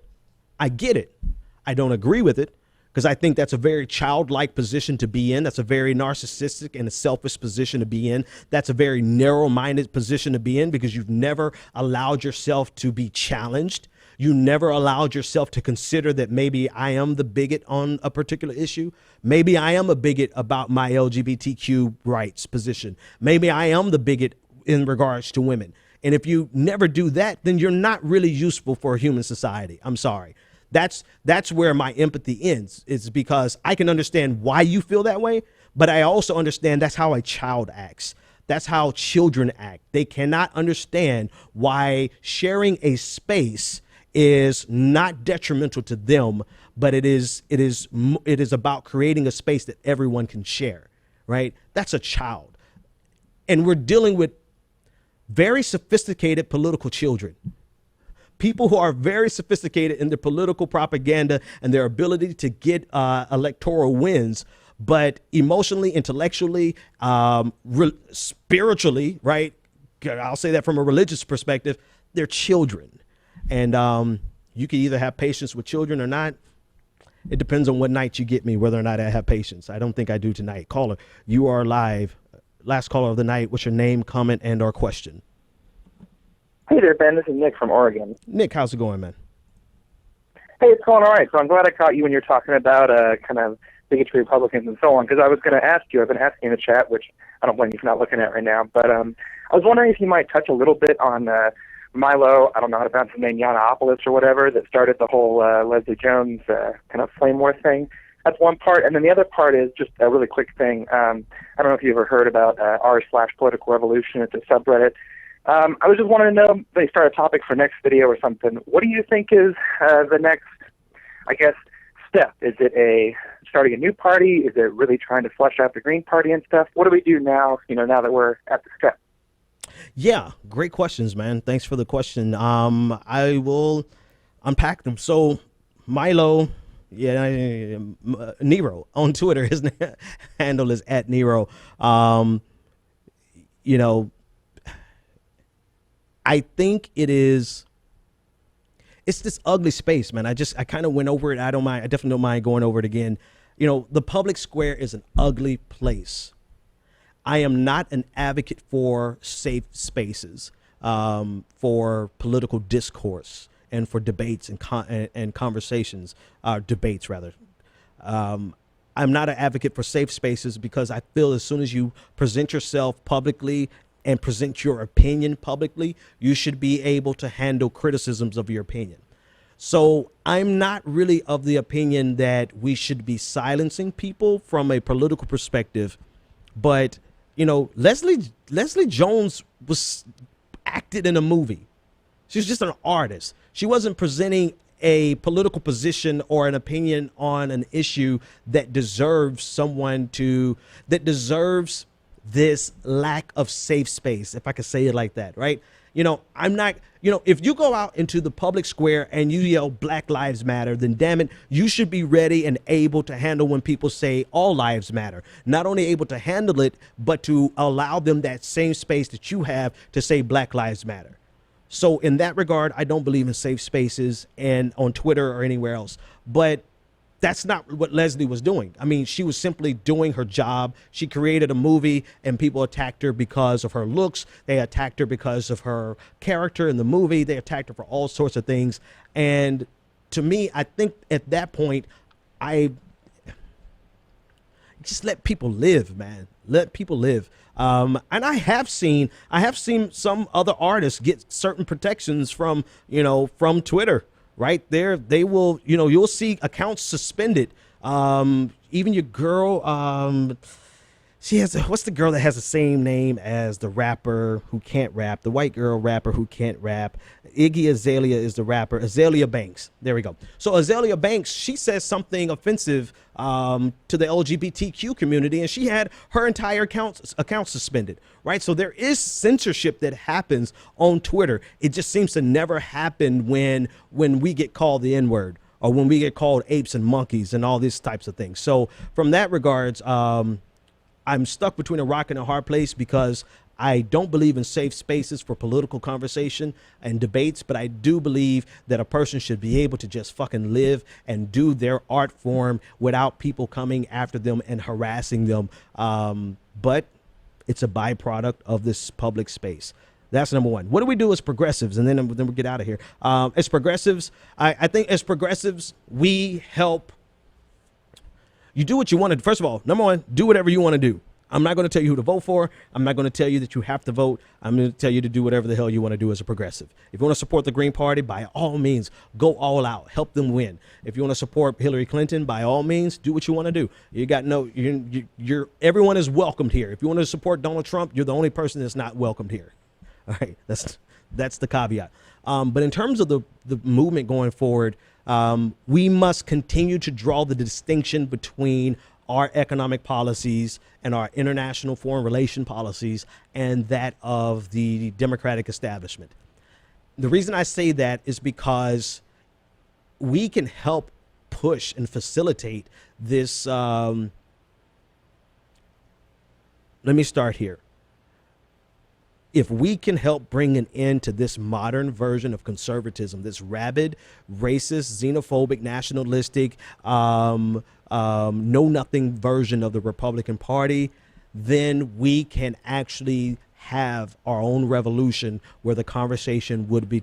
I get it. I don't agree with it, because I think that's a very childlike position to be in. That's a very narcissistic and a selfish position to be in. That's a very narrow-minded position to be in because you've never allowed yourself to be challenged. You never allowed yourself to consider that maybe I am the bigot on a particular issue. Maybe I am a bigot about my LGBTQ rights position. Maybe I am the bigot in regards to women. And if you never do that, then you're not really useful for a human society. I'm sorry. That's where my empathy ends. It's because I can understand why you feel that way, but I also understand that's how a child acts. That's how children act. They cannot understand why sharing a space is not detrimental to them, but it is about creating a space that everyone can share, right? That's a child. And we're dealing with very sophisticated political children. People who are very sophisticated in their political propaganda and their ability to get electoral wins, but emotionally, intellectually, spiritually, right? I'll say that from a religious perspective, they're children. And you can either have patience with children or not. It depends on what night you get me, whether or not I have patience. I don't think I do tonight. Caller, you are live. Last caller of the night. What's your name, comment, and or question? Hey there, Ben. This is Nick from Oregon. Nick, how's it going, man? Hey, it's going all right. So I'm glad I caught you when you're talking about kind of bigotry Republicans and so on, because I was going to ask you, I've been asking in the chat, which I don't blame you for not looking at right now, but I was wondering if you might touch a little bit on Milo, I don't know how to pronounce his name, Yiannopoulos or whatever, that started the whole Leslie Jones kind of flame war thing. That's one part. And then the other part is just a really quick thing. I don't know if you ever heard about r/political revolution. It's a subreddit. I was just wanting to know, they start a topic for next video or something. What do you think is the next, I guess, step? Is it starting a new party? Is it really trying to flush out the Green Party and stuff? What do we do now, now that we're at the step? Yeah, great questions, man. Thanks for the question. I will unpack them. So Milo, Nero on Twitter, his handle is @Nero. I think it's this ugly space, man. I kind of went over it. I don't mind. I definitely don't mind going over it again. The public square is an ugly place. I am not an advocate for safe spaces, for political discourse and for debates and conversations, debates rather. I'm not an advocate for safe spaces because I feel as soon as you present yourself publicly and present your opinion publicly, you should be able to handle criticisms of your opinion. So I'm not really of the opinion that we should be silencing people from a political perspective. But, Leslie Jones was acted in a movie. She was just an artist. She wasn't presenting a political position or an opinion on an issue that deserves this lack of safe space, if I could say it like that, right? I'm not, if you go out into the public square and you yell Black Lives Matter, then damn it, you should be ready and able to handle when people say all lives matter. Not only able to handle it, but to allow them that same space that you have to say Black Lives Matter. So in that regard, I don't believe in safe spaces and on Twitter or anywhere else. But that's not what Leslie was doing. I mean, she was simply doing her job. She created a movie and people attacked her because of her looks. They attacked her because of her character in the movie. They attacked her for all sorts of things. And to me, I think at that point, I just let people live, man. Let people live. And I have seen some other artists get certain protections from Twitter. Right there, they will, you'll see accounts suspended. Even your girl, she has, what's the girl that has the same name as the rapper who can't rap, the white girl rapper who can't rap? Iggy Azalea is the rapper, Azalea Banks. There we go. So Azalea Banks, she says something offensive to the LGBTQ community, and she had her entire account suspended, right? So there is censorship that happens on Twitter. It just seems to never happen when we get called the N-word or when we get called apes and monkeys and all these types of things. So from that regards, I'm stuck between a rock and a hard place because I don't believe in safe spaces for political conversation and debates, but I do believe that a person should be able to just fucking live and do their art form without people coming after them and harassing them. But it's a byproduct of this public space. That's number one. What do we do as progressives? And then we'll get out of here. As progressives, I think as progressives, we help. You do what you want to. First of all, number one, do whatever you want to do. I'm not going to tell you who to vote for. I'm not going to tell you that you have to vote. I'm going to tell you to do whatever the hell you want to do as a progressive. If you want to support the Green Party, by all means, go all out. Help them win. If you want to support Hillary Clinton, by all means, do what you want to do. You got everyone is welcomed here. If you want to support Donald Trump, you're the only person that's not welcomed here. All right, that's the caveat. But in terms of the movement going forward, we must continue to draw the distinction between our economic policies and our international foreign relation policies and that of the Democratic establishment. The reason I say that is because we can help push and facilitate this. Let me start here. If we can help bring an end to this modern version of conservatism, this rabid, racist, xenophobic, nationalistic, know-nothing version of the Republican Party, then we can actually have our own revolution where the conversation would be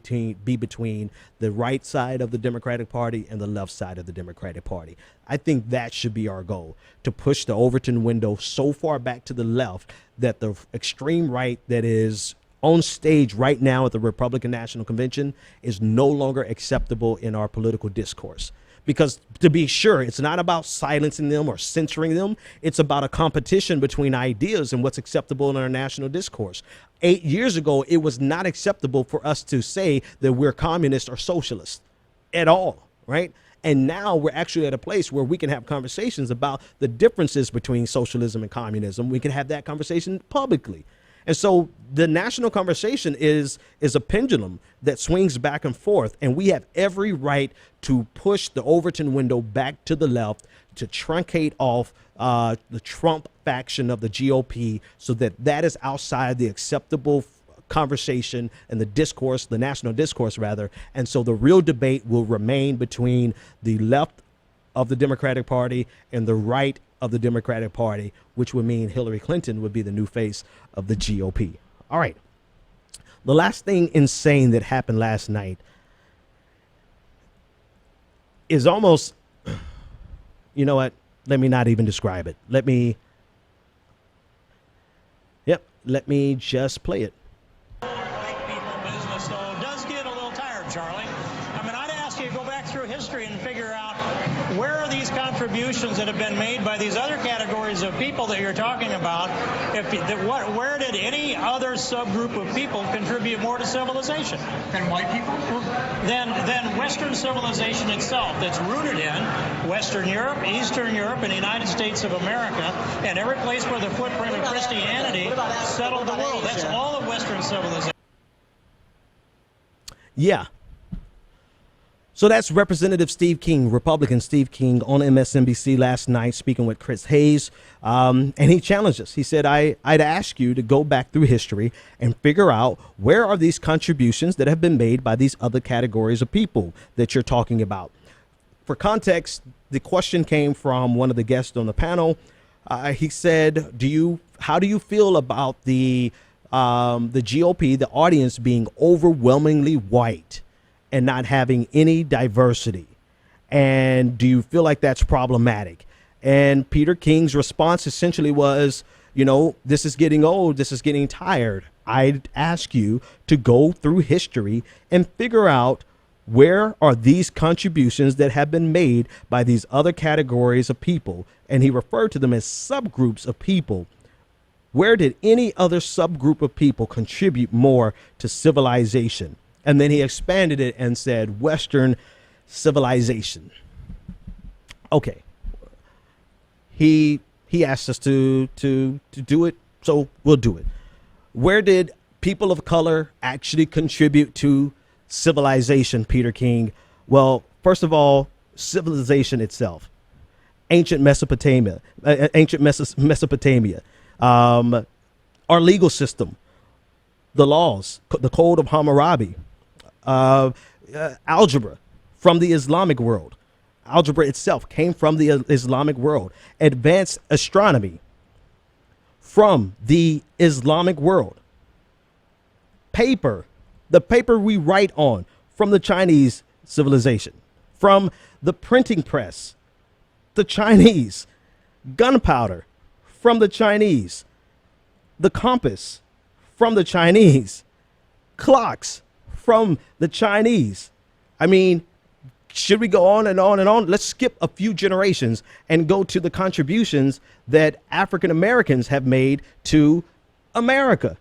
between the right side of the Democratic Party and the left side of the Democratic Party. I think that should be our goal, to push the Overton window so far back to the left that the extreme right that is on stage right now at the Republican National Convention is no longer acceptable in our political discourse. Because to be sure, it's not about silencing them or censoring them. It's about a competition between ideas and what's acceptable in our national discourse. 8 years ago, it was not acceptable for us to say that we're communist or socialist at all, right? And now we're actually at a place where we can have conversations about the differences between socialism and communism. We can have that conversation publicly. And so the national conversation is a pendulum that swings back and forth. And we have every right to push the Overton window back to the left, to truncate off the Trump faction of the GOP so that is outside the acceptable conversation and the discourse, the national discourse rather. And so the real debate will remain between the left of the Democratic Party and the right of the Democratic Party, which would mean Hillary Clinton would be the new face of the GOP. All right. The last thing insane that happened last night is almost, you know what? Let me not even describe it. Let me just play it. Business, though, does get a little tired, Charlie. I mean, I'd ask ask you to go back through history and figure out where are these contributions that have been made by these other categories of people that you're talking about. Where did any other subgroup of people contribute more to civilization than white people? Than Western civilization itself, that's rooted in Western Europe, Eastern Europe, and the United States of America, and every place where the footprint of Christianity settled the world. That's all of Western civilization. Yeah. So that's Representative Steve King, Republican Steve King, on MSNBC last night, speaking with Chris Hayes. And he challenged us. He said, I'd ask you to go back through history and figure out where are these contributions that have been made by these other categories of people that you're talking about. For context, the question came from one of the guests on the panel. He said, how do you feel about the GOP, the audience being overwhelmingly white and not having any diversity? And do you feel like that's problematic? And Peter King's response essentially was, this is getting old. This is getting tired. I'd ask you to go through history and figure out where are these contributions that have been made by these other categories of people. And he referred to them as subgroups of people. Where did any other subgroup of people contribute more to civilization? And then he expanded it and said Western civilization. Okay. He asked us to do it, so we'll do it. Where did people of color actually contribute to civilization, Peter King? Well, first of all, civilization itself. Ancient Mesopotamia. Our legal system, the laws, the Code of Hammurabi, algebra from the Islamic world. Algebra itself came from the Islamic world. Advanced astronomy from the Islamic world. Paper, the paper we write on, from the Chinese civilization. From the printing press, the Chinese. Gunpowder, from the Chinese. The compass, from the Chinese. Clocks, from the Chinese. I mean, should we go on and on and on? Let's skip a few generations and go to the contributions that African Americans have made to America.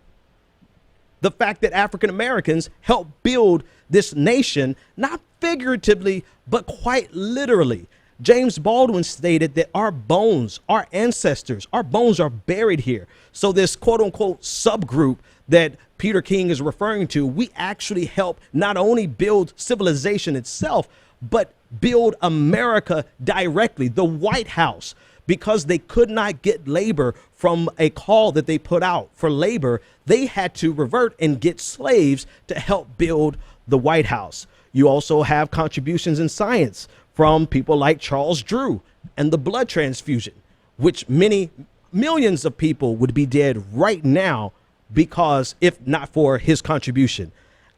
The fact that African Americans helped build this nation, not figuratively, but quite literally. James Baldwin stated that our bones, our ancestors, our bones are buried here. So this quote unquote subgroup that Peter King is referring to, we actually help not only build civilization itself, but build America directly. The White House, because they could not get labor from a call that they put out for labor, they had to revert and get slaves to help build the White House. You also have contributions in science from people like Charles Drew and the blood transfusion, which millions of people would be dead right now because if not for his contribution.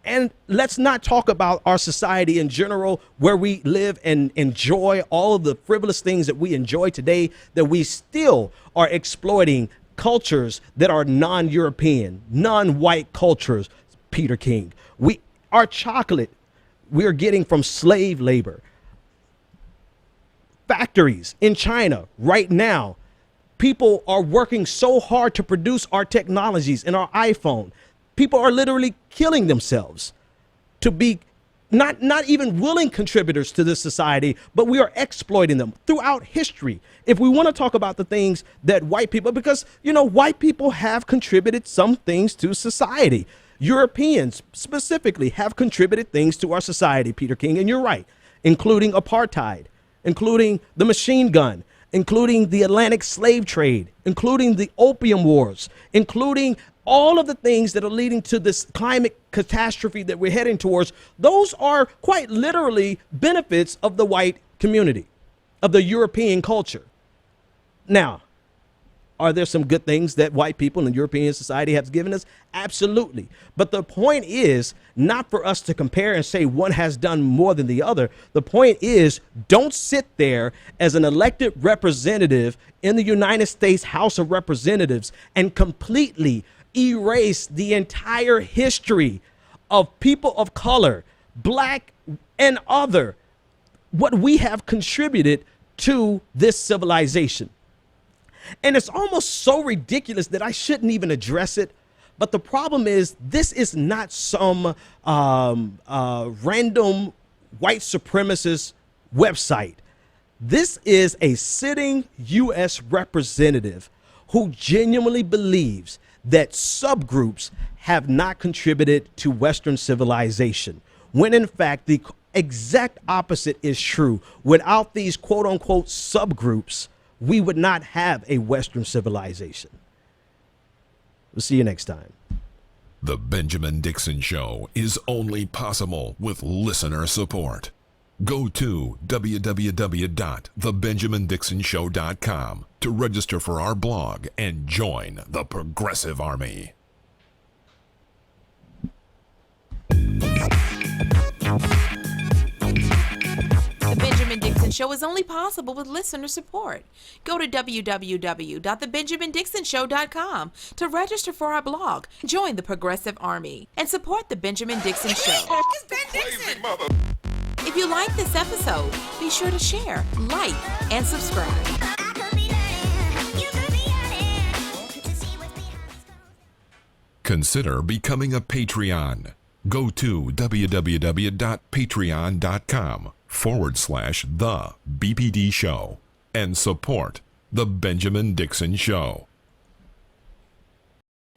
And let's not talk about our society in general, where we live and enjoy all of the frivolous things that we enjoy today, that we still are exploiting cultures that are non-European, non-white cultures, Peter King. Our chocolate, we're getting from slave labor. Factories in China right now, people are working so hard to produce our technologies and our iPhone. People are literally killing themselves to be not even willing contributors to this society, but we are exploiting them throughout history. If we want to talk about the things that white people, because, white people have contributed some things to society. Europeans specifically have contributed things to our society, Peter King, and you're right, including apartheid, including the machine gun, including the Atlantic slave trade, including the opium wars, including all of the things that are leading to this climate catastrophe that we're heading towards. Those are quite literally benefits of the white community, of the European culture. Now, are there some good things that white people in European society have given us? Absolutely. But the point is not for us to compare and say one has done more than the other. The point is, don't sit there as an elected representative in the United States House of Representatives and completely erase the entire history of people of color black and other, what we have contributed to this civilization. And it's almost so ridiculous that I shouldn't even address it. But the problem is, this is not some random white supremacist website. This is a sitting U.S. representative who genuinely believes that subgroups have not contributed to Western civilization, when in fact the exact opposite is true. Without these quote unquote subgroups, we would not have a Western civilization. We'll see you next time. The Benjamin Dixon Show is only possible with listener support. Go to www.thebenjamindixonshow.com to register for our blog and join the Progressive Army. The Benjamin Dixon Show is only possible with listener support. Go to www.thebenjamindixonshow.com to register for our blog, join the Progressive Army, and support The Benjamin Dixon Show. It's Ben Dixon! If you like this episode, be sure to share, like, and subscribe. Consider becoming a Patreon. Go to www.patreon.com/The BPD Show and support The Benjamin Dixon Show.